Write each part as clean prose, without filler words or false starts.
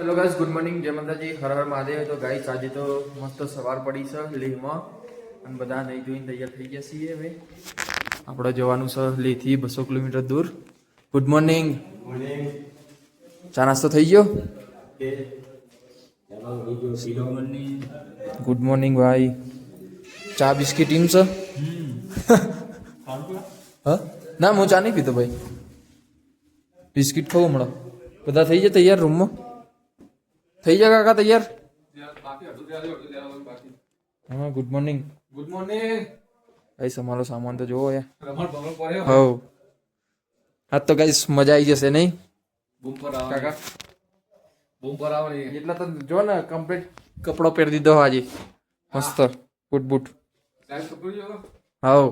Hello guys, good morning, જય માતાજી, હર હર મહાદેવ. તો ગાઈસ આજે તો મસ્ત સવાર પડી છે લેહમાં અને બધા નહીં જોઈને તૈયાર થઈ ગયા છીએ. હવે આપણે જવાનું છે લેહથી 200 કિલોમીટર દૂર. Good morning. ચા નાસ્તો થઈ ગયો? ગુડ મોર્નિંગ ભાઈ. ચા બિસ્કિટ એમ છે? હા ના, હું ચા નહીં પીતો ભાઈ, બિસ્કિટ ખાવું હમણાં. બધા થઈ જાય તૈયાર રૂમમાં? થઈ જાય કાકા તૈયાર? હા, good morning. Good morning. Guys અમારો સામાન તો જોવો યાર. હવ હા તો ગાઈસ મજા આવી જશે નહીં? કાકા બૂમપર આવે એટલા તો જો ને કમ્પ્લીટ કપડો પહેરી દીધો આજે મસ્ત બૂટ બૂટ. હવ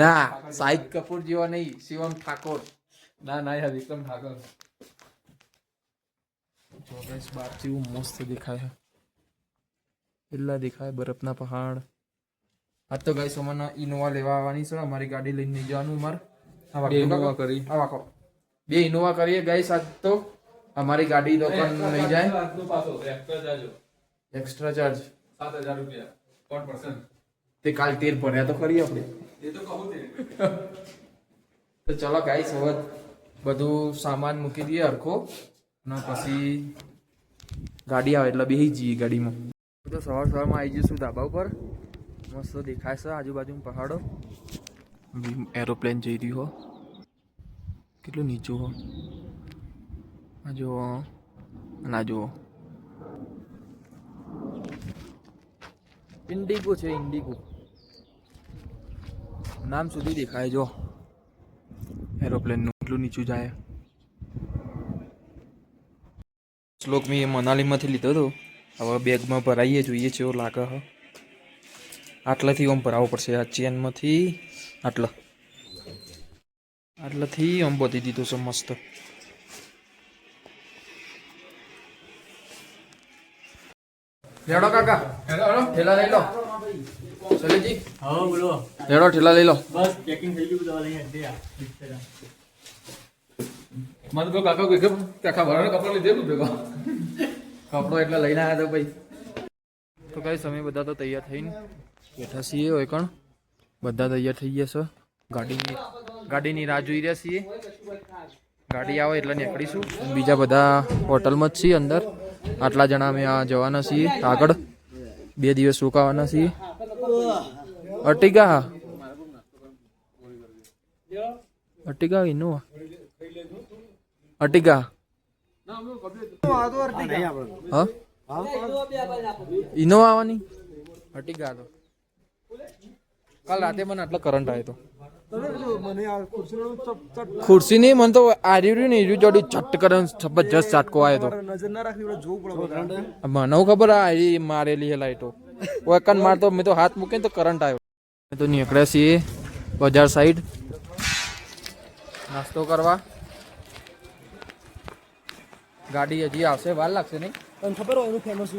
ના, શાહિદ કપૂર જેવો નહીં, શિવમ ઠાકોર. ના યાર, વિક્રમ ઠાકોર. જો ગાઈસ બહાર જેવું મસ્ત દેખાય, એટલા દેખાય બરફના પહાડ. આજ તો ગાઈસ અમારે ઇનોવા લેવા આવવાની છે, અમારી ગાડી લઈને નહીં જવાનું. અમારે બે ઇનોવા કરીએ ગાઈસ આજ તો. અમારી ગાડી તો પણ નહીં જાય. એક્સ્ટ્રા ચાર્જ 7,000 રૂપિયા પર પર્સન. તે કાલ 13 ભર્યા તો ખરી આપણે. એ તો કહું તો ચલો ગાઈસ હવે બધું સામાન મૂકી દઈએ હરખો ને પછી ગાડી આવે એટલે બેસી જઈએ ગાડીમાં. તો સવારમાં આવી જઈશું ધાબા ઉપર. મસ્ત દેખાય છે આજુબાજુ પહાડો. એરોપ્લેન જઈ રહ્યું હો, કેટલું નીચું હો. આ જુઓ ના જુઓ, ઇન્ડિગો છે, ઇન્ડિગો નામ સુધી દેખાય. જો એરોપ્લેનનું એટલું નીચું જાય. શ્લોક મેં મનાલીમાંથી લીધો હતો, હવે બેગમાં ભરાઈએ, જોઈએ કેવો લાગે. હ આટલાથી આમ ભરાવવો પડશે. આ ચેનમાંથી આટલાથી આમ બધી દીધું છે મસ્ત. લેડો કાકા, ઠેલા લઈ લો. સલીજી હા બોલો. લેડો ઠેલા લઈ લો. બસ પેકિંગ થઈ ગયું, દવા લઈ આયા. મત ગો કાકા કોઈ કાકા ભરાનો કપડો લીધેલું ભેગો કપડો એટલે લઈને આવ્યા તો ભાઈ. તો કઈ સમય બધા તો તૈયાર થઈને બેઠા છીએ. હોય કણ બધા તૈયાર થઈ ગયા છે. ગાડીની રાહ જોઈ રહ્યા છીએ. ગાડી આવે એટલે નીકળીશું. બીજા બધા હોટલમાં જ છીએ અંદર. આટલા જણા અમે આ જવાના છીએ આગળ. 2 દિવસ રોકાવાના છીએ. અર્ટિગા ઇનોવા અર્ટિગા હા ઇનોવા આવવાની. અર્ટિગા તો કાલ રાતે મને આટલો કરંટ આવ્યો તો ખુરશી નહીં, મને તો આર્યું ને એર્યું જોડ્યું છટ કરે જબરજસ્ત ચાટકો આવ્યો તો. મને ખબર આ મારેલી હે લાઈટો વકન મારતો. મેં તો હાથ મૂકીને તો કરંટ આવ્યો. મેં તો નીકળ્યા છીએ બજાર સાઈડ નાસ્તો કરવા. ગાડી હજી આવશે, વાર લાગશે નહીં? તને ખબર હોય એનું ફેમસ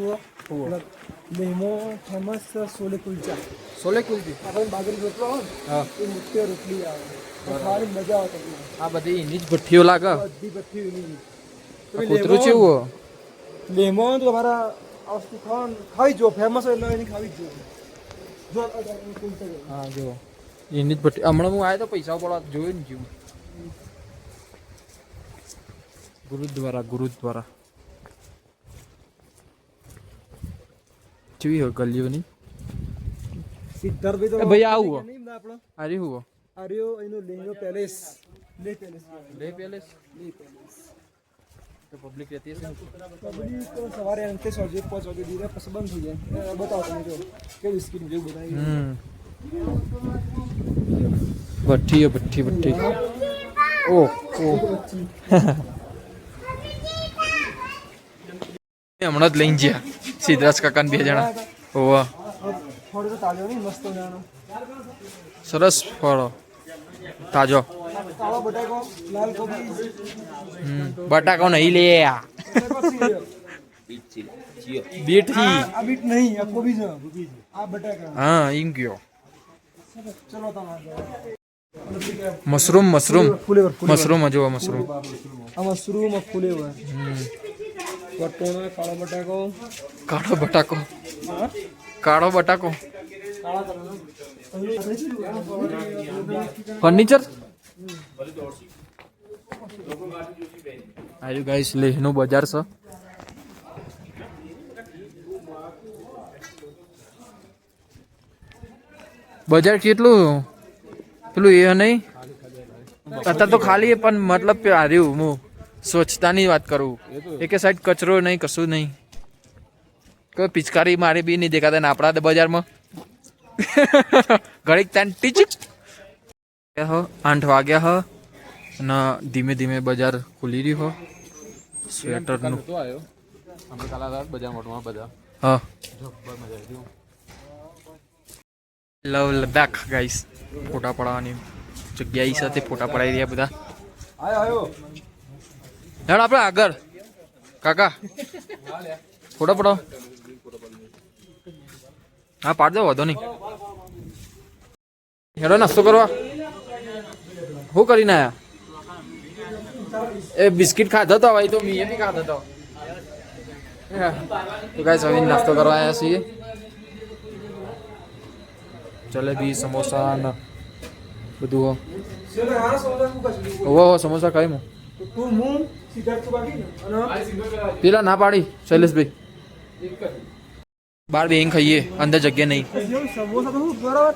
લેહમાં ફેમસ છોલે કુલચા. છોલે કુલચી આપણે બાજરી રોટલો હોય હા, એ મુખ્ય રોટલી આવે, ખાવાની મજા આવે. આ બધી એની જ ભઠ્ઠીઓ લાગે. બધી ભઠ્ઠી એની. કૂતરું કેવું લેહમાં તો તમારા આ વસ્તુ ખાવી જો ફેમસ હોય એટલે એની ખાવી જ જોઈએ. હા જો એની જ ભઠ્ઠી. હમણાં હું આવ્યો તો પૈસા પડવા જોયું ને જેવું. ગુરુદ્વારા જેવી હોય ગલીઓની. સિદ્ધાર્થભાઈ તો ભાઈ આવું આપણો અરે હું આર્યો એનો લેહનો પેલેસ. લે પેલેસ તો પબ્લિક રહેતી હશે. પબ્લિક તો સવારે અંતે 5 વાગે દીધા પછી બંધ થઈ જાય. બતાવો તમે જો કે બિસ્કિટ જેવું બનાવી. ભઠ્ઠી ઓહ હમણાં જ લઈને ગયા સિદ્ધરાજ કાકા 2 જણા. ઓવા ફળ તો તાજો નહીં, મસ્ત જાણો સરસ ફળો તાજો. કાળો બટાકો, લાલ કોબી, બટાકો નહીં લે, બીટથી. આ બીટ નહીં, આ કોબી છે. આ બટાકા હા એમ ગયો. ચલો તમારે મશરૂમ જો મશરૂમ. આ મશરૂમ ફ્લેવર વટોણા કાળો બટાકો કાળો બટાકો કાળો બટાકો ફર્નિચર આવ્યું ગાઈસ લેહનું બજાર છે બજાર કેટલું પેલું એ નહીં અત્યારે તો ખાલી પણ મતલબ હાર્યું હું સ્વચ્છતાની વાત કરું એક સાઈડ કચરો નહીં કશું નહીં કોઈ પિચકારી મારી બી નહીં દેખાતા ને આપણા બજારમાં ઘડીક ત્યાં ટીચિક 8 વાગ્યા હ અને ધીમે ધીમે બજાર ખુલી રહ્યું હો સ્વેટરનું હા લવ લદ્દાખ ગાઈસ ફોટા પડાવવાની જગ્યા સાથે ફોટા પડાવી રહ્યા બધા હેડ આપણે આગળ કાકા ફોટો પડાવો હા પાડ દો વાંધો નહીં હેડો નાસ્તો કરવા શું કરીને આયા એ બિસ્કિટ ખાધો તો ભાઈ તો મેં બી ખાધો તો ગાઈસ હવે નાસ્તો કરવા આવ્યા છીએ જલેબી સમોસા ને બધું હો સમોસા ખાઈ હું પેલા ના પાડી શૈલેષભાઈ બાર બેન ખાઈએ અંદર જગ્યા નહીં સમોસા તો બરાબર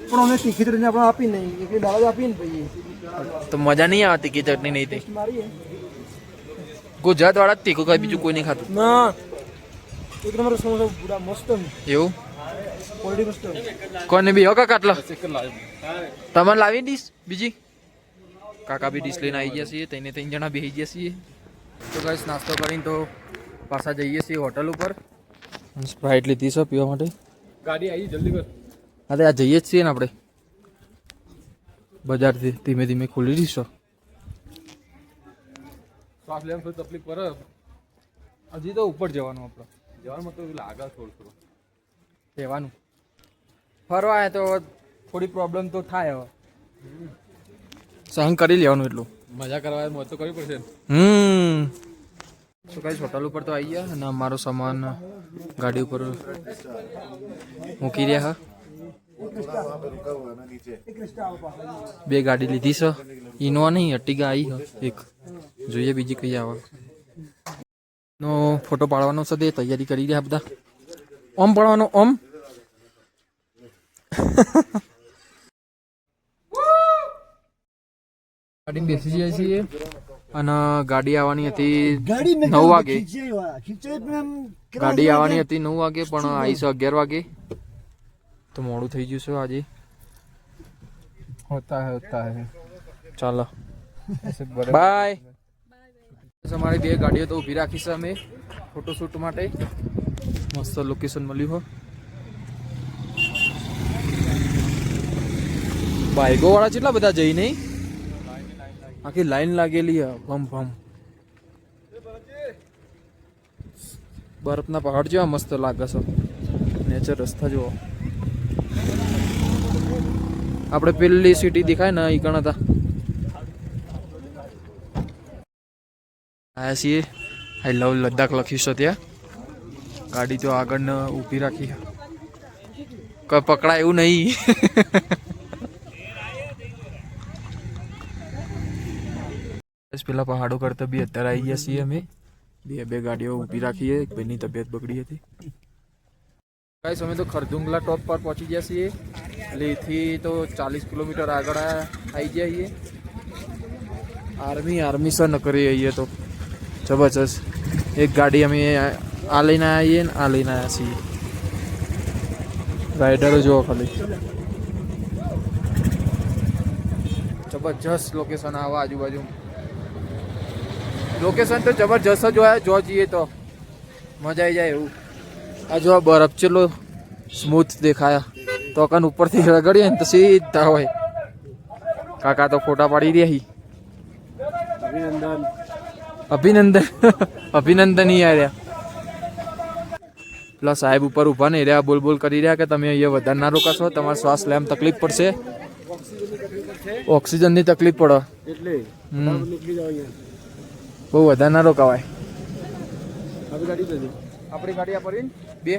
પણ અમે તીખી ચટણી આપણે આપી નહીં એકલી દાળ આપીને ભાઈ તો મજા નહીં આવે તીખી ચટણી નહીં તે મારી ગુજરાત વાળા જ તીખું ખાય બીજું કોઈ નહીં ખાતું ના એક નંબર સમોસા પૂરા મસ્ત એવું ક્વોલિટી મસ્ત કોને બી હો કાકા આટલા તમને લાવી ડીશ બીજી કાકા બી ડીશ લઈને આવી ગયા છીએ તેને 3 જણા બેસી ગયા છીએ તો ગાઈસ નાસ્તો કરીને તો પાછા જઈએ છીએ હોટલ ઉપર સ્પ્રાઇટ લીધી છે પીવા માટે ગાડી આવી જલ્દી કર હા તો આ જઈએ જ છીએ ને આપણે બજારથી ધીમે ધીમે ખુલી રહીશું શ્વાસ લેવામાં થોડી તકલીફ પડે હજી તો ઉપર જવાનું આપણે જવાનું મતલબ આગળ થોડું રહેવાનું ફરવા આવે તો થોડી પ્રોબ્લેમ તો થાય હવે સહન કરી લેવાનું એટલું મજા કરવા મોજ તો કરવી પડશે તો કઈ હોટલ ઉપર તો આવી ગયા અને અમારો સામાન ગાડી ઉપર મૂકી રહ્યા બે ગાડી લીધી છે ઇનોવા નહીં અર્ટિગા આવી એક જોઈએ બીજી કઈ આવે નો ફોટો પાડવાનો છે તે તૈયારી કરી રહ્યા બધા ઓમ પાડવાનો ઓમ ગાડી બેસી જાય છીએ અને ગાડી આવવાની હતી 9 વાગે ગાડી આવવાની હતી 9 વાગે પણ આવી છે 11 વાગે તો મોડું થઈ ગયું છે આજે હોતા હે ચાલો બાય અમારી બે ગાડીઓ તો ઊભી રાખી છે અમે ફોટોશૂટ માટે મસ્ત લોકેશન મળ્યું હો બાઈકો વાળા કેટલા બધા જઈ નહીં આખી લાઈન લાગેલી ભમ ભમ બરફના પહાડ જેવા મસ્ત લાગે છે નેચર રસ્તા જુઓ આપણે પેલી સિટી દેખાય ને ઈ કણ હતા આયા છીએ આઈ લવ લદ્દાખ લખ્યું છે ત્યાં ગાડી તો આગળ ને ઊભી રાખી કોઈ પકડાય એવું નહીં પેલા પહાડો કરતા બી અત્યારે આવી ગયા છીએ અમે બે ગાડીઓ ઊભી રાખીએ એક ભાઈની તબિયત બગડી હતી ગાઈસ અમે તો ખરદુંગલા ટોપ પર પહોંચી ગયા છીએ એટલે એથી તો 40 કિલોમીટર આગળ આવી જઈએ આર્મી સર ન કરી આવીએ તો જબરજસ્ત એક ગાડી અમે આ લઈને આવીએ ને આ લઈને આવ્યા છીએ રાઇડરો જુઓ ખાલી જબરજસ્ત લોકેશન આવા આજુબાજુ લોકેશન તો જબરજસ્ત જ હોય જો જઈએ તો મજા આવી જાય એવું આ જો બરફ ચેલો સ્મૂથ દેખાયા તો કન ઉપરથી રગડીએ ને તો સીધા હોય કાકા તો ફોટા પાડી રહ્યા અભિનંદન યાર પેલા સાહેબ ઉપર ઊભા નહીં રહ્યા બોલ કરી રહ્યા કે તમે અહીંયા વધારે ના રોકાશો તમારે શ્વાસ લેવામાં તકલીફ પડશે ઓક્સિજનની તકલીફ પડે એટલે બહુ વધારે ના રોકાવાય આપણી ગાડી આ પડી બે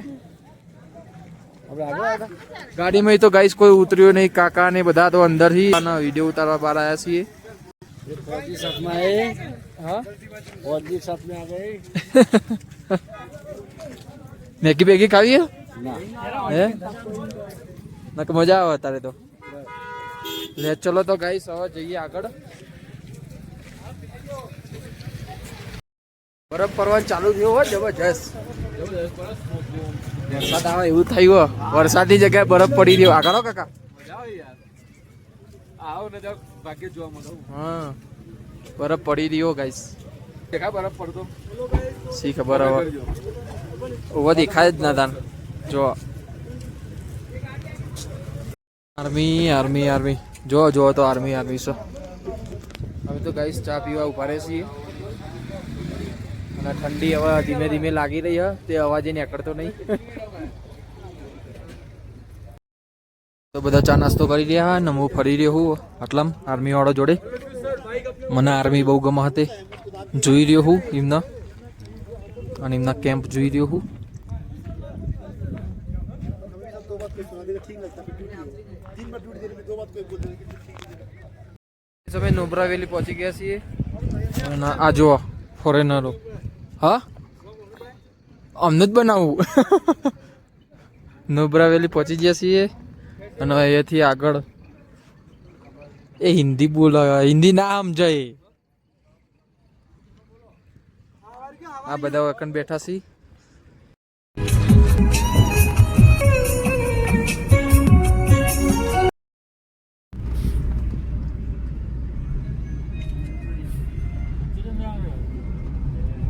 ગાડીમાં તો ગાઈસ કોઈ ઉતર્યું નહીં. કાકા ને બધા તો અંદર થી વિડીયો ઉતારવા બહાર આવ્યા છીએ. મેગી બેગી ખાવી હે નક મજા આવે તારે તો. લે ચલો તો ગાઈસ હવે જઈએ આગળ. બરફ પડવાનું ચાલુ થયું હોય જબરજસ્ત. વરસાદ આવે એવું થયું. વરસાદની જગ્યાએ બરફ પડી રહ્યો. આગળ કાકા હા બરફ પડી રહ્યો ગાઈસ. બરફ પડતો શી ખબર હવે ઓવા દેખાય જ ના તાન. જો આર્મી આર્મી આર્મી જો જો તો આર્મી આર્મી છે. હવે તો ગાઈસ ચા પીવા ઉભા રહે છીએ અને ઠંડી હવે ધીમે ધીમે લાગી રહી છે. તે અવાજે નીકળતો નહીં. તો બધા ચા નાસ્તો કરી રહ્યા ને હું ફરી રહ્યો હું આટલામ આર્મી વાળો જોડે. મને આર્મી બહુ ગમે હતી. જોઈ રહ્યો હું એમના અને એમના કેમ્પ જોઈ રહ્યો હું. અમે નુબ્રા વેલી પહોંચી ગયા છીએ અને આ જો ફોરેનરો. હા અમને જ બનાવવું. નુબ્રા વેલી પહોંચી ગયા છીએ અને અહીંયાથી આગળ એ હિન્દી બોલ હિન્દી ના સમજાય. આ બધા વખત બેઠા છીએ.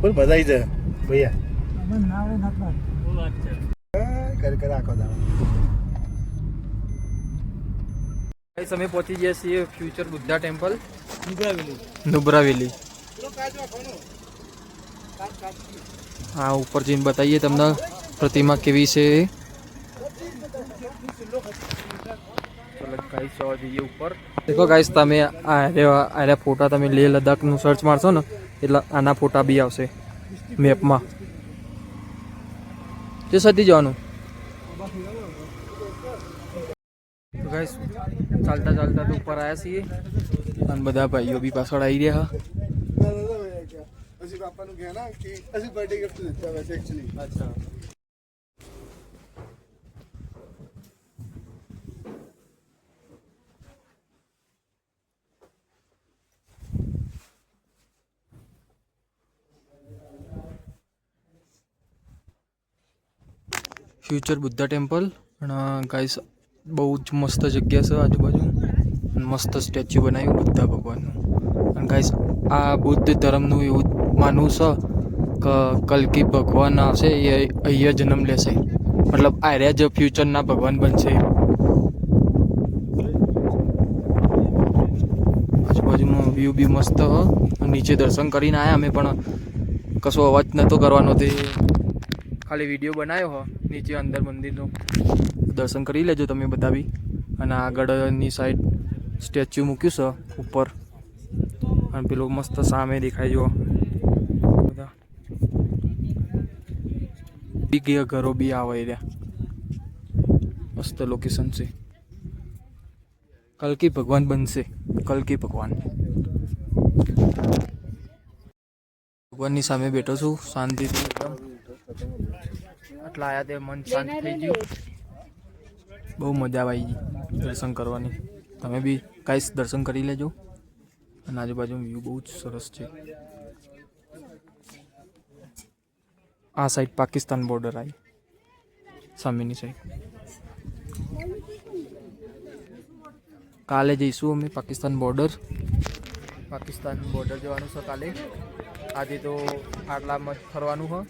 બોલ બધાઈ છે ભૈયા અમન ના આવે નાખવા ઓ વાત છે કર આખો દાવ. ગાઈસ અમે પહોંચી ગયા છીએ ફ્યુચર બુદ્ધા ટેમ્પલ નુબ્રા વેલી. હા ઉપર જઈને બતાવીએ તમને પ્રતિમા કેવી છે. ચલો ગાઈસ જવા જઈએ ઉપર. દેખો ગાઈસ તમે આ ફોટા તમે લેહ લદ્દાખનું સર્ચ મારશો ને એટલે આના ફોટા બી આવશે મેપમાં. જે સતી જવાનું ગાઈસ ચાલતા ચાલતા તો ઉપર આવ્યા છીએ અને બધા ભાઈઓ બી પાછળ આવી રહ્યા. અચ્છા ફ્યુચર બુદ્ધા ટેમ્પલ અને ગાઈસ બહુ જ મસ્ત જગ્યા છે. આજુબાજુ મસ્ત સ્ટેચ્યુ બનાવ્યું બુદ્ધા ભગવાનનું. અને ગાઈસ આ બુદ્ધ ધર્મનું એવું માનવું છે કે કલ્કી ભગવાન આવશે એ અહીંયા જન્મ લેશે. મતલબ આર્યા જ ફ્યુચરના ભગવાન બનશે. આજુબાજુમાં વ્યૂ બી મસ્ત હ. નીચે દર્શન કરીને આવ્યા અમે પણ કશો અવાજ નહોતો કરવાનો. તે ખાલી વિડીયો બનાવ્યો હો નીચે અંદર મંદિરનો. દર્શન કરી લેજો તમે બધા બી. અને આગળની સાઈડ સ્ટેચ્યુ મૂક્યું છે ઉપર અને પેલું મસ્ત સામે દેખાય જો બધા બી ગયા ઘરો બી આવે રહ્યા. મસ્ત લોકેશન છે. કલ્કી ભગવાન બનશે. કલ્કી ભગવાન ભગવાનની સામે બેઠો છું શાંતિથી એકદમ. આટલા આયા તે મન શાંત થઈ ગયું. બહુ મજા આવી ગઈ દર્શન કરવાની. તમે બી કાંઈ દર્શન કરી લેજો. અને આજુબાજુ વ્યૂ બહુ જ સરસ છે. આ સાઈડ પાકિસ્તાન બોર્ડર આવી સામેની સાઈડ. કાલે જઈશું અમે પાકિસ્તાન બોર્ડર જવાનું છે કાલે. આજે તો આટલામાં જ ફરવાનું હોય.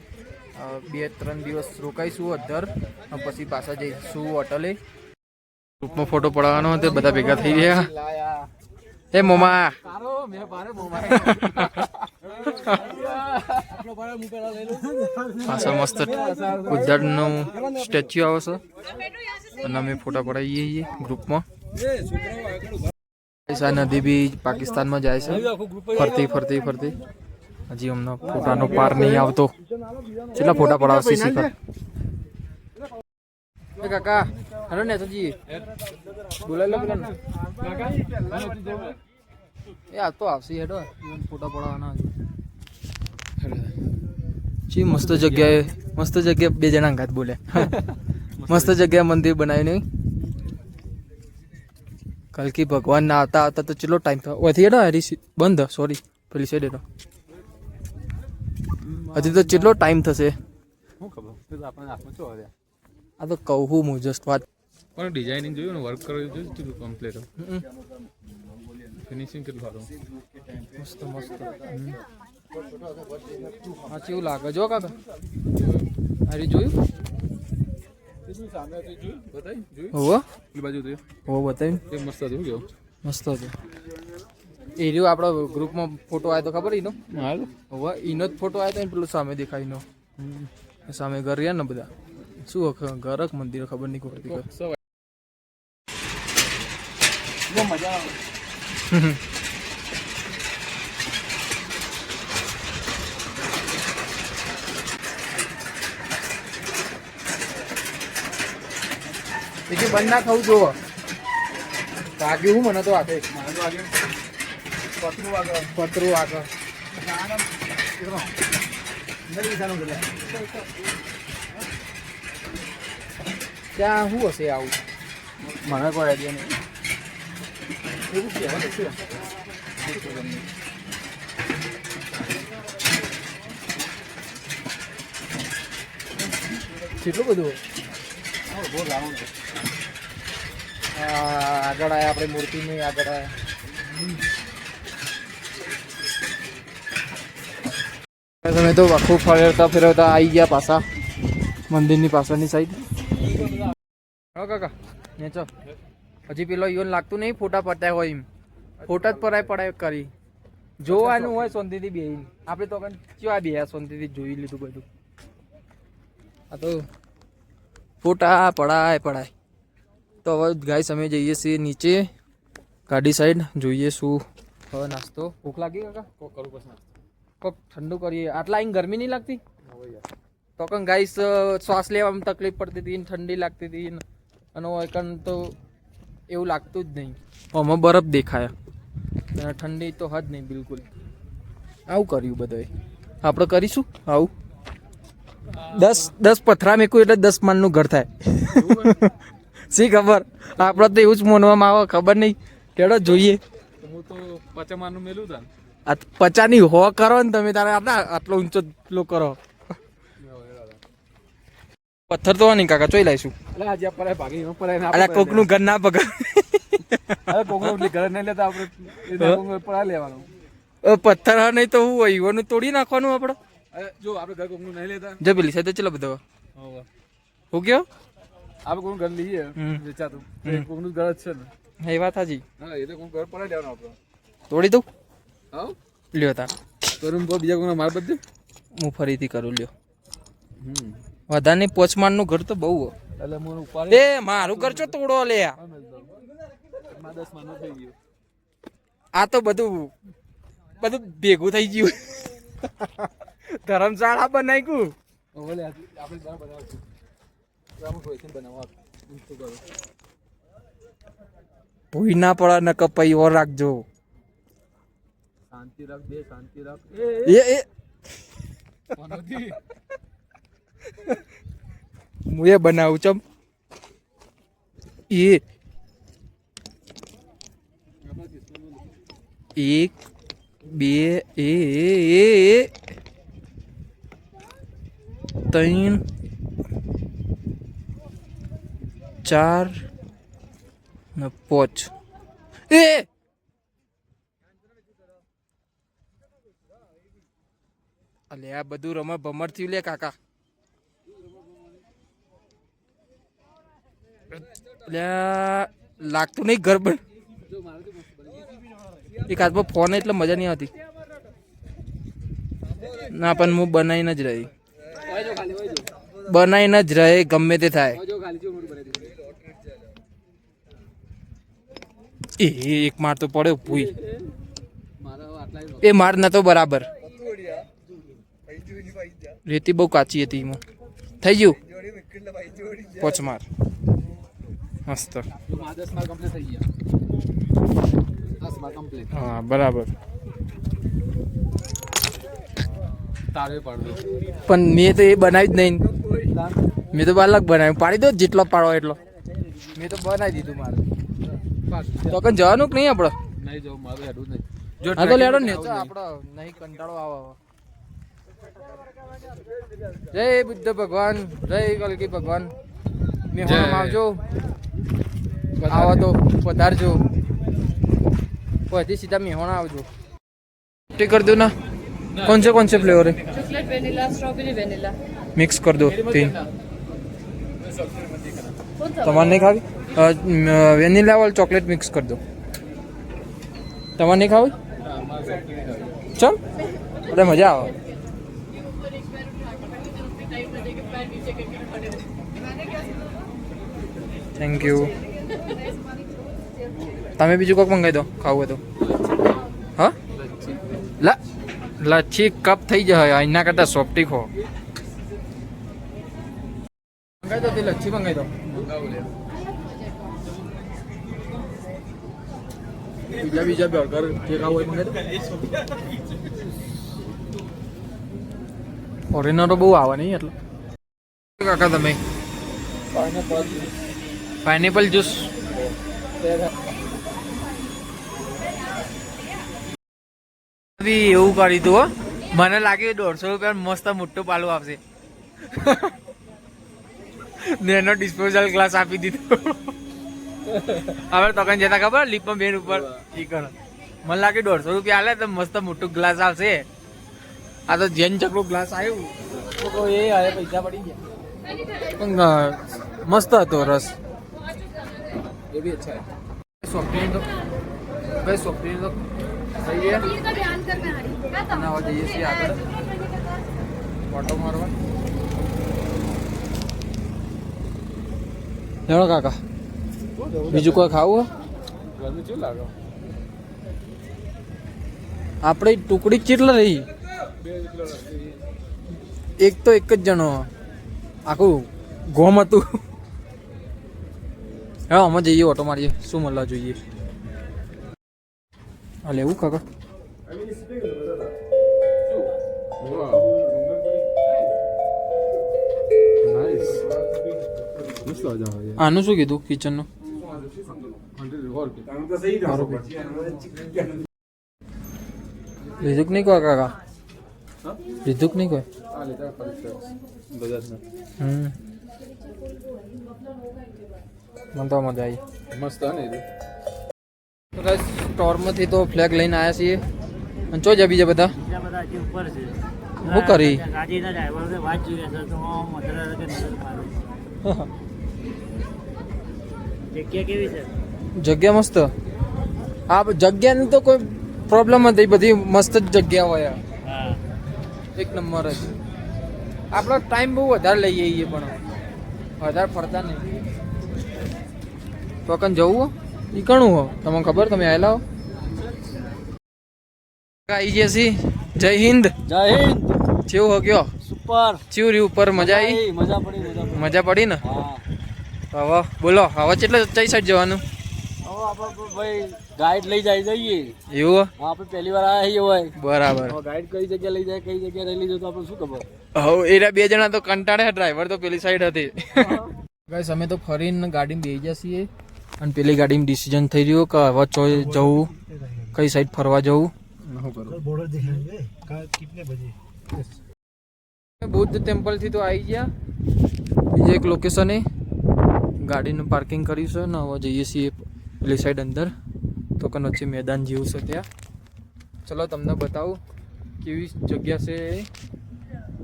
2-3 દિવસ રોકાઈશું અધર પછી પાછા જઈશું હોટલે. ગ્રુપમાં ફોટો પડાવવાનો તે બધા ભેગા થઈ ગયા. એ મોમા પાછળ મસ્ત બુદ્ધનું સ્ટેચ્યુ આવે છે અને અમે ફોટા પડાવીએ છીએ ગ્રુપમાં. આ નદી બી પાકિસ્તાનમાં જાય છે ફરતી. હજી અમને ફોટાનો પાર નહીં આવતો. કેટલા ફોટા પડાવશે શિખર એ કાકા હેલો ને સજી બોલાય લો પેલા એ આ તો આવશે હેડો ફોટા પડાવવાના જી મસ્ત જગ્યાએ બે જણા ઘાત બોલે મસ્ત જગ્યાએ મંદિર બનાવ્યું નહીં કલકી ભગવાન ના આવતા તો ચલો ટાઈમ થયો ઓથી હેડો હરી બંધ સોરી પેલી સાઈડ હેડો હજી તો કેટલો ટાઈમ થશે આ તો કહું હું જસ્ટ વાત પણ ડિઝાઇનિંગ જોયું ને વર્ક કરેલું જોયું કેટલું કમ્પ્લીટ ફિનિશિંગ કેટલું સારું મસ્ત હા કેવું લાગે જો કાકા અરે જોયું હોવો બતાવ્યું મસ્ત હતું કેવું મસ્ત હતું એ રહ્યું આપણો ગ્રુપમાં ફોટો આવ્યો તો ખબર એનો હોવા એનો જ ફોટો આવ્યો તો પેલું સામે દેખાય એનો સામે ઘર રહ્યા ને બધા શું ઘર જ મંદિર ખબર નહીં પડતી મજા આવે બીજું બંધ ના થવું જોવો વાગ્યું હું મને તો આખે પતરું આગળ ત્યાં શું હશે આવું મને કોઈ આઈડિયા નહીં એવું કહેવાય છે કેટલું બધું આગળ આવ્યા આપણે મૂર્તિની આગળ આવ્યા તમે તો આખું ફેરવતા આવી ગયા પાછા મંદિરની પાછળની સાઈડ હા કાકા નેચો હજી પેલો ઈવન લાગતું નહીં ફોટા પટાય હોય એમ ફોટા જ પડાય કરી જોવાનું હોય શાંતિથી બેહીને આપણે તો કેવા બે શાંતિથી જોઈ લીધું બધું આ તો ફોટા પડાય તો હવે ગાઈસ અમે જઈએ છીએ નીચે ગાડી સાઈડ જોઈએ શું હવે નાસ્તો ભૂખ લાગી કાકા કોક કરું પછી કોક ઠંડુ કરીએ આટલા અહીં ગરમી નહીં લાગતી તો કણ ગાઈસ શ્વાસ લેવામાં તકલીફ પડતી હતી ઠંડી લાગતી હતી અને એકન તો એવું લાગતું જ નહીં આમાં બરફ દેખાય અને ઠંડી તો હદ નહીં બિલકુલ આવું કર્યું બધાએ આપણે કરીશું આવું 10 પથરા મેકું એટલે 10 માનનું ઘર થાય શી ખબર આપણે તો એવું જ માનવામાં આવે ખબર નહીં કેડો જોઈએ હું તો 50 માનું મેલું તા આ 50 ની હો કરો ને તમે તારે આટલો ઊંચો પેલો કરો પથ્થર તો નહીં કાકા ચોઈ લાવીશું અરે કોકનું ઘર ના પકડ પથ્થર હા નહીં તો હું હોય ઈવાનું તોડી નાખવાનું આપણે જો આપણે ઘર કોકનું નહીં લેતા જો પેલી સાથે ચલો બધો હું કયો આપણે કોકનું ઘર લઈએ વેચાતું કોકનું ઘર જ છે ને એ વાત હાજી હા એટલે કોકનું ઘર પડાવી લેવાનું આપણે તોડી દઉં હા લ્યો તા તો બીજા કોકના માર બધે હું ફરીથી કરું લ્યો વધારે પોચમાનનું ઘર તો બહુ એટલે મને ઉપાડ એ મારું ઘર છો તોડો લે 10 માનું થઈ ગયું આ તો બધું ભેગું થઈ ગયું ધર્મશાળા બનાવ્યું ઓલે આપણે ઘર બનાવશું આપણે કોઈ બનાવવા ઊંચું કરો ભૂઈ ના પડે ને કપાઈ ઓર રાખજો શાંતિ રાખ શાંતિ રાખ એ કોનોથી હું એ બનાવું ચમ એ 1 2 3 4 ને 5 એ અલે આ બધું રમત ભમર થયું લે કાકા લાગતું નહીં ઘર બન એક હાથમાં ફોન એટલે મજા નહીં આવતી ના પણ હું બનાવીને જ રહી ગમે તે થાય એક માર તો પડ્યો ભૂઈ એ માર નતો બરાબર રેતી બહુ કાચી હતી એમાં. થઈ ગયું 5 માર મસ્ત. 10 માર કમ્પ્લીટ થઈ ગયા. 10 માર કમ્પ્લીટ. હા બરાબર. તારે પાડો. પણ મેં તો એ બનાવી જ નહીં. મેં તો અલગ બનાવ્યું. પાડી દો જેટલો પાડો એટલો. મેં તો બનાવી દીધું મારે. તો કઈ જવાનું કે નહીં આપણે? નહીં જવું મારું હેડું નહીં. હા તો લેડો ને તો આપણો નહીં કંટાળો આવે. જય બુદ્ધ ભગવાન, જય કલ્કી ભગવાન. મેહોણામાં આવજો. આવો તો પધારજો. પછી સીધા મેહોણા આવજો. कर दो ना. कौन से फ्लेवर है? Chocolate vanilla strawberry vanilla mix कर दो 3. તમારે નહીં ખાવી? વેનીલા વાળું ચોકલેટ મિક્સ કરી દો. તમારે નહીં ખાવી? ચલ એટલે મજા આવે. Thank you. તમે બીજું કોઈક મંગાવી દો ખાવું હોય તો. હા લચ્છી કપ થઈ જાય એના કરતા સોફ્ટી ખો. મંગાવી દો તે લચ્છી મંગાવી દો. બીજા બર્ગર જે ખાવું હોય મંગાવી દો. ફોરેનરો બહુ આવે નહીં એટલે. કાકા તમે પાઇનેપલ જ્યુસ એવું કરી તું હો. મને લાગ્યું 150 રૂપિયા મસ્ત મોટું પાલું આવશે. ને એનો ડિસ્પોઝલ ગ્લાસ આપી દીધો. હવે તો કઈ જતા ખબર લીપમાં બેન ઉપર ઈ કરો. મને લાગે 150 રૂપિયા આલે તો મસ્ત મોટું ગ્લાસ આવશે. આ તો જેન ચકડું ગ્લાસ આવ્યું તો એ હવે પૈસા પડી ગયા. પણ મસ્ત હતો રસ. ये भी अच्छा है. સોફ્ટવેર તો કઈ સોફ્ટવેર તો જઈએ નાવા જઈએ છીએ આગળ ઓટો મારવા. હેલો કાકા બીજું કોઈ ખાવું? ગરમી શું લાગે? આપણે ટુકડી કેટલા રહી? એક તો એક જ જણો આખું ગોમ હતું. હા અમે જઈએ ઓટો મારીએ. શું મળવા જોઈએ? હા લેવું કાકા? આનું શું કીધું કિચનનું? લીધું કે નહીં કોઈ કાકા? લીધું કે નહીં કોઈ? મને તો મજા આવી. મસ્ત ને તો ગાઈસ સ્ટોરમાંથી તો ફ્લેગ લઈને આવ્યા છીએ. અને ચો જા બીજા બધા શું કરી? જગ્યા મસ્ત. હા જગ્યાની તો કોઈ પ્રોબ્લેમ નથી. બધી મસ્ત જ જગ્યા હોય. એક નંબર જ. આપણો ટાઈમ બહુ વધારે લઈ જઈએ પણ વધારે ફરતા નહીં. તો કન જવું ઈ કણું હો તમને ખબર? તમે આવેલા હો? આવી ગયા છીએ. જય હિન્દ. જય હિન્દ. કેવું હો ગયો? સુપર. ચીવ રહ્યું ઉપર? મજા આવી? મજા પડી ને? હવે બોલો હવે કેટલે કઈ સાઈડ જવાનું? હવે આપણે ભાઈ ગાઈડ લઈ જઈએ. એવું? આપણે પહેલી વાર આવ્યા હોય. બરાબર. ગાઈડ કઈ જગ્યા લઈ જાય કઈ જગ્યા નહીં લઈ જાય તો આપણે શું ખબર? હવે એરા બે જણા તો કંટાળે. ડ્રાઈવર તો પેલી સાઈડ હતી. ગાઈસ અમે તો ફરીને ગાડીમાં બેસી ગયા છીએ. અને પેલી ગાડીમાં ડિસિઝન થઈ રહ્યું કે હવે ચો જવું, કઈ સાઈડ ફરવા જવું. બુદ્ધ ટેમ્પલ થી તો આવી ગયા. બીજે એક લોકેશને ગાડીનું પાર્કિંગ કર્યું છે ને હવે જઈએ છીએ પેલી સાઈડ અંદર. તો કે વચ્ચે મેદાન જેવું છે ત્યાં. ચલો તમને બતાવું કેવી જગ્યા છે.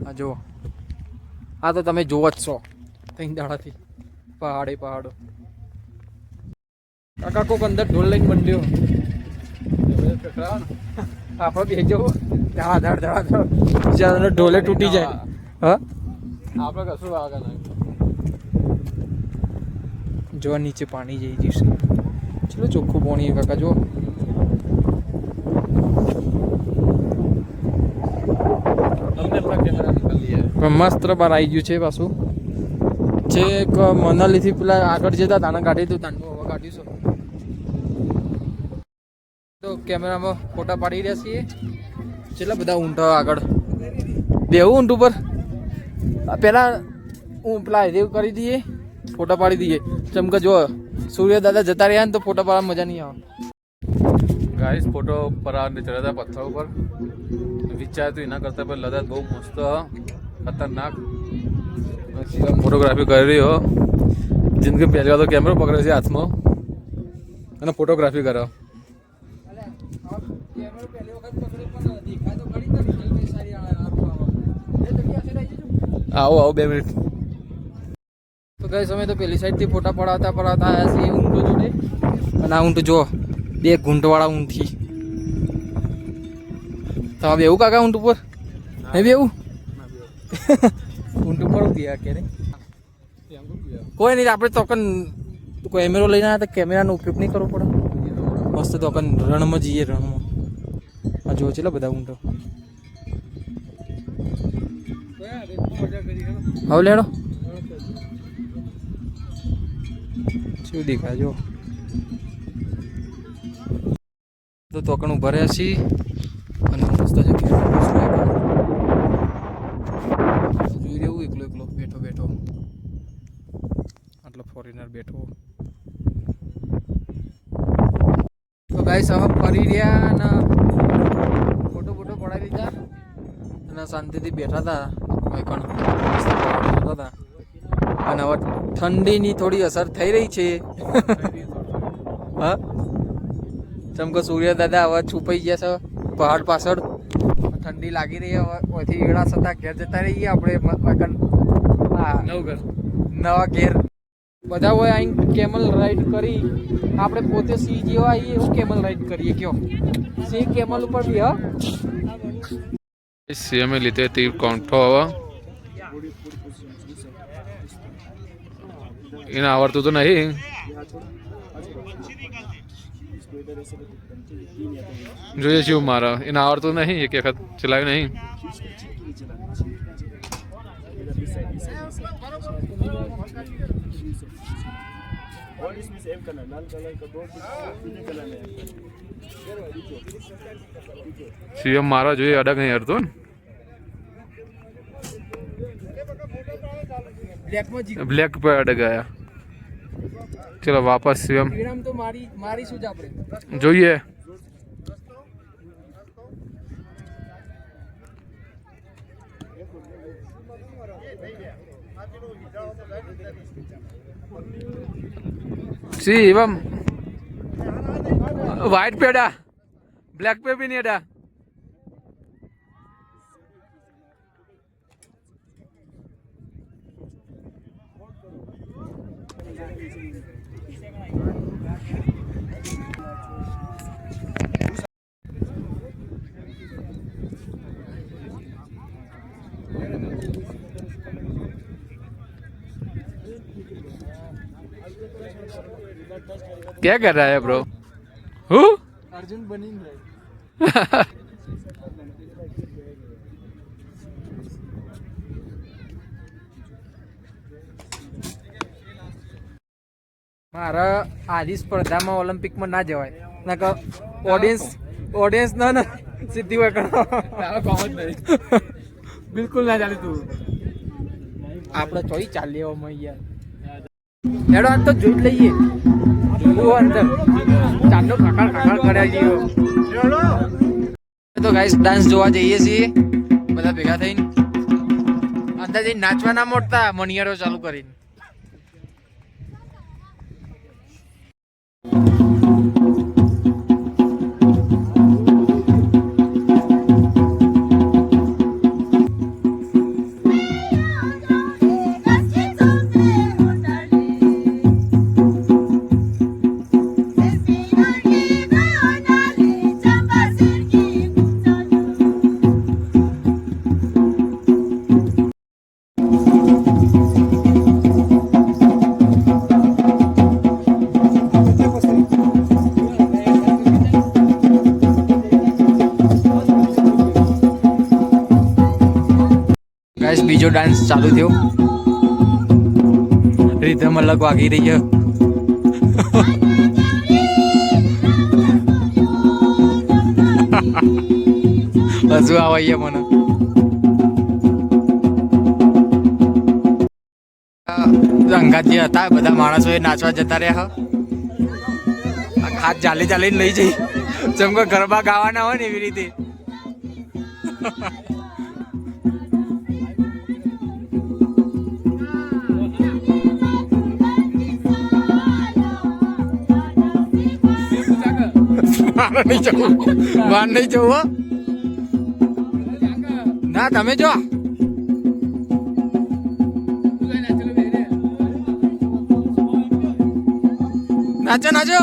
આ જુઓ. આ તો તમે જોવો જ છો 3 દાડાથી. પહાડો. કાકા કોક અંદર ઢોલ લઈને મંડ્યો. આપણે બે જવું ધડાધડ ઢોલે તૂટી જાય. હા આપણે કશું વાગે નહીં. જો નીચે પાણી જઈ જશે. ચલો ચોખ્ખું પાણી કાકા જો. તમને આપણા કેમેરા નીકળી બ્રહ્માસ્ત્ર બાર આવી ગયું છે પાછું. છે એક મનાલીથી પેલા આગળ જતા તાને કાઢી હતું, તાનું હવે કાઢીશું. તો કેમેરામાં ફોટા પાડી રહ્યા છીએ. કેટલા બધા ઊંટ આગળ બેવું ઊંટ ઉપર. પહેલાં હું પેલા રેવ કરી દઈએ, ફોટા પાડી દઈએ. જેમ કે જો સૂર્ય દાદા જતા રહ્યા ને તો ફોટા પાડવા મજા નહીં આવે. ગાઈસ ફોટો પરાર ચડ્યા હતા પથ્થર ઉપર. વિચાર તો એના કરતાં પણ લદાખ બહુ મસ્ત ખતરનાક. ફોટોગ્રાફી કરી રહ્યો. જિંદગી પહેલી વાર તો કેમેરો પકડે છે હાથમાં અને ફોટોગ્રાફી કરો. આવો 2 મિનિટ. તો ગાઈસ અમે તો પેલી સાઈડથી ફોટા પડાવતા આવ્યા છીએ ઊંટો જોડે. અને આ ઊંટ જો 2 ઘૂંટવાળા ઊંટથી. તમે બેવું કાકા ઊંટ ઉપર? નહીં બેવું? ઊંટ ઉપર ગયા કે નહીં? કોઈ નહીં, આપણે તોકન કેમેરો લઈને આવ્યા તો કેમેરાનો ઉપયોગ નહીં કરવો પડે. મસ્ત તોકન રણમાં જઈએ. રણમાં આ જો છે બધા ઊંટો. હવે લેડો શું દેખાય જો. તો તોકણ ઉભા રહ્યા છીએ અને મસ્ત જગ્યા જોઈ રહ્યું. એકલો બેઠો આટલો ફોરેનર બેઠો. તો ગાઈસ હવે ફરી રહ્યા અને ફોટો પડાવી લીધા અને શાંતિથી બેઠા હતા. અને હવે ઠંડીની થોડી અસર થઈ રહી છે. હા, જેમ કે સૂર્ય દાદા હવે છુપાઈ ગયા છે પહાડ પાછળ. ઠંડી લાગી રહી. હવે ઓથી વેળા છતાં ઘેર જતા રહીએ આપણે. નવા ઘેર બધા હોય અહીં કેમલ રાઈડ કરી. આપણે પોતે સિંહ જેવા આવીએ એવું કેમલ રાઈડ કરીએ. કયો સિંહ કેમલ ઉપર બી? હા, સીએમએ લીધે તીર કોન્ઠો હવે એને આવડતું તો નહીં. જોઈએ છીએ મારા એને આવડતું નહીં. એક વખત ચલાવ્યું નહીં. સીએમ મારા જોઈએ અડગ નહીં હરતો ને. બ્લેક પર અડગ ગયા. ચલો વાપસ સીએમ તો મારી શું જ આપણે જોઈએ. સી એવમ वाइट पेड़ा ब्लैक पे भी नहीं अड़ा. क्या कर रहा है ब्रो? हु अर्जुन बनी મારા આદી સ્પર્ધામાં ઓલિમ્પિકમાં ના જવાય. ના કે ઓડિયન્સ ના સીધી હોય કરો. બિલકુલ ના ચાલે. તું આપણે ચોઈ ચાલીએ યાર. હેડો આજ તો જોઈ લઈએ. જોવું અંદર ચાંદો કાકડ કર્યા જઈએ. તો ગાઈસ ડાન્સ જોવા જઈએ છીએ બધા ભેગા થઈને. અંદર જઈને નાચવા ના મોડતા મણિયારો ચાલુ કરીને. બીજો ડાન્સ ચાલુ થયો. રીધમ અલગ વાગી રહી છે. હજુ આવે મને. અંગાત જે હતા બધા માણસો એ નાચવા જતા રહ્યા. હાથ ચાલી ચાલીને લઈ જઈ જેમ કે ગરબા ગાવાના હોય ને એવી રીતે. મારે નહીં જવું, મારે નહીં જવું હો. ના તમે જો નાચો નાચો.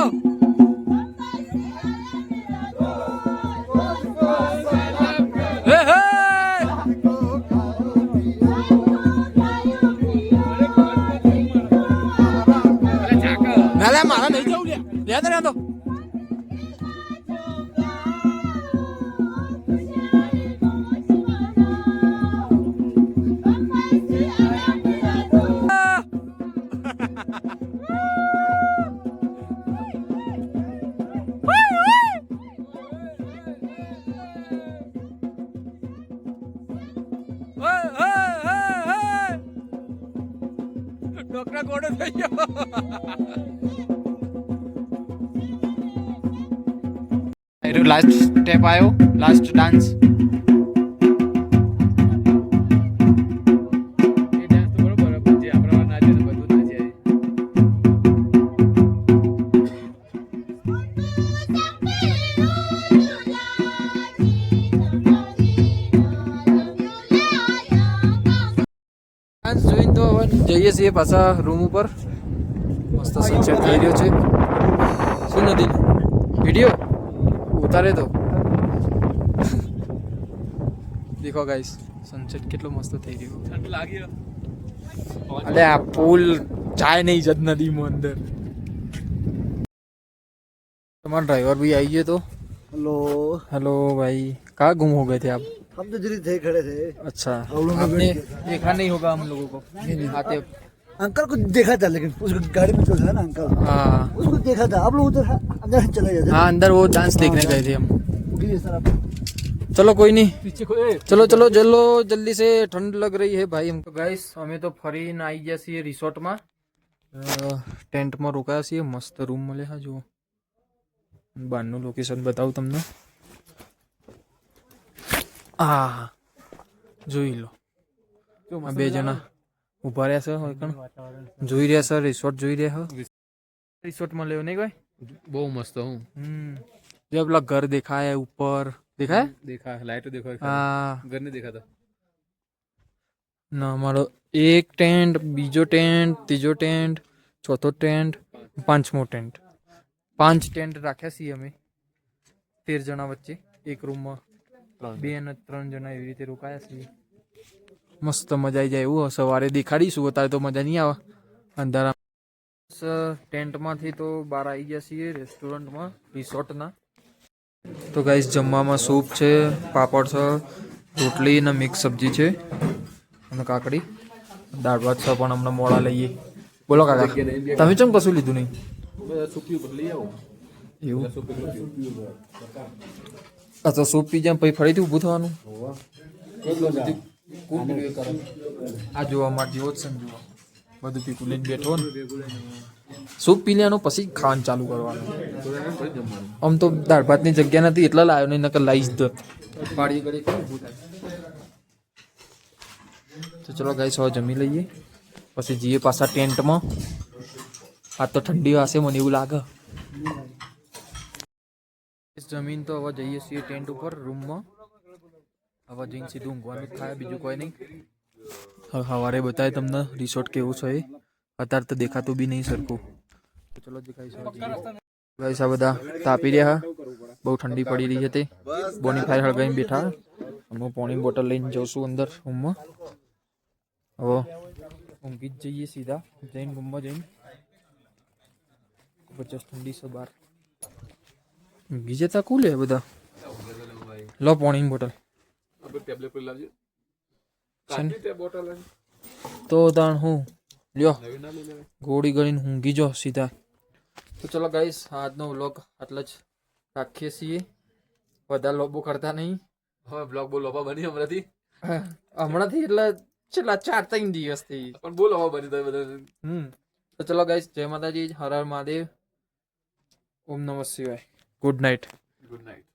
હે હે ના લે મારા નહીં જવું લે યાદ રહ્યા તો. ડોક્ટર ગોડો થઈ ગયો. લાસ્ટ સ્ટેપ આવ્યો, લાસ્ટ ડાન્સ. જોઈને તો હવે જઈએ છીએ પાછા રૂમ ઉપર. મસ્ત સનસેટ થઈ રહ્યો છે. શું નથી વિડીયો ઉતારે તો દેખો ગાઈસ, સનસેટ કેટલો મસ્ત થઈ રહ્યો. ઠંડ લાગી અરે આ પુલ જાય નહીં જત નદીમાં અંદર. તમારા ડ્राइवर भी आइए तो. हेलो. हेलो भाई, कहाँ गुम हो गए थे आप? हम तो जल्दी थे खड़े थे. अच्छा, हम लोग आपने देखा नहीं होगा हम लोगों को आते. अंकल को देखा था लेकिन उसको गाड़ी में जो था ना अंकल, हाँ उसको देखा था. आप लोग उधर अंदर चले जाते. हाँ, अंदर वो डांस देखने गए थे हम. प्लीज सर आप चलो कोई नहीं, चलो चलो चलो जल्दी से, ठंड लग रही है भाई हमको. गाइस અમે તો ફરીને આવી ગયા છીએ રિસોર્ટમાં. ટેન્ટમાં રોકાયા છીએ. મસ્ત રૂમ મળે. હા જુઓ, બહારનું લોકેશન બતાવું તમને. આ જોઈ લો, આ બે જણા ઉભા રહ્યા છે. હોય કણ જોઈ રહ્યા છે, રિસોર્ટ જોઈ રહ્યા છે. રિસોર્ટમાં લેવો નહીં કોઈ. બહુ મસ્ત હું જે પેલા ઘર દેખાય ઉપર, દેખાય દેખા લાઈટ દેખાય. હા ઘર નહીં દેખાતા. ના, અમારો એક ટેન્ટ, બીજો ટેન્ટ, ત્રીજો ટેન્ટ, ચોથો ટેન્ટ, પાંચમો ટેન્ટ. 5 ટેન્ટ રાખ્યા છીએ અમે 13 જણા વચ્ચે. એક રૂમમાં 2 અને 3 જણા એવી રીતે રોકાયા છીએ. મસ્ત મજા આવી જાય એવું. સવારે દેખાડીશું, અત્યારે તો મજા નહીં આવે અંધારા. ટેન્ટમાંથી તો બહાર આવી ગયા છીએ રેસ્ટોરન્ટમાં, રિસોર્ટના. તો ગાઈસ જમવામાં સૂપ છે, પાપડ છે, રોટલી અને મિક્સ સબ્જી છે અને કાકડી. દાળ ભાત છે પણ અમને મોડા લઈએ. બોલો કાકા, તમે ચમ કશું લીધું નહીં? એવું? આ તો સૂપ પી જાય પછી ફરીથી ઊભું થવાનું. આ જોવા માટે જેવો જ છે ને, જોવા બધું પીકું લઈને બેઠો ને. સૂપ પી લેવાનું પછી ખાવાનું ચાલુ કરવાનું. આમ તો દાળ ભાતની જગ્યા નથી એટલે લાવ્યો નહીં, નકર લાવી જ દો. પાડી કરી ઊભું થાય. તો ચલો ગાઈસ હવે જમી લઈએ, પછી જઈએ પાછા ટેન્ટમાં. આ તો ઠંડી વાસે મને એવું લાગે. જમીન તો હવે જઈએ છીએ ટેન્ટ ઉપર, રૂમમાં. હવે જઈને સીધું ઊંઘવાનું જ થાય, બીજું કોઈ નહીં. હવે સવારે બતાવે તમને રિસોર્ટ કેવું છે એ. અત્યારે તો દેખાતું બી નહીં સરખું. તો ચલો દેખાઈશું. ગાઈસ આ બધા તાપી રહ્યા, બહુ ઠંડી પડી રહી હતી. બોનીફાયર હળગાઈને બેઠા. હું પાણીની બોટલ લઈને જાઉં છું અંદર રૂમમાં. હવે ઊંઘી જ જઈએ સીધા, જઈને રૂમમાં જઈને. પચાસ ઠંડી છે બહાર. ઊંઘી જતા કુલે બધા. લો પાણીની બોટલ. છે ને તો તાણ હું લ્યો ગોળી ગળીને ઊંઘી જો સીધા. તો ચલો ગાઈસ આજનો વ્લોગ આટલો જ રાખીએ છીએ, વધારે લોબો કરતા નહીં. હવે બ્લોગ બહુ લોપા બની હમણાંથી એટલે છેલ્લા 4-3 દિવસથી પણ બહુ લોપા બની તો બધા. તો ચલો ગાઈસ જય માતાજી, હર હર મહાદેવ, ઓમ નમઃ શિવાય, ગુડ નાઇટ. Good night.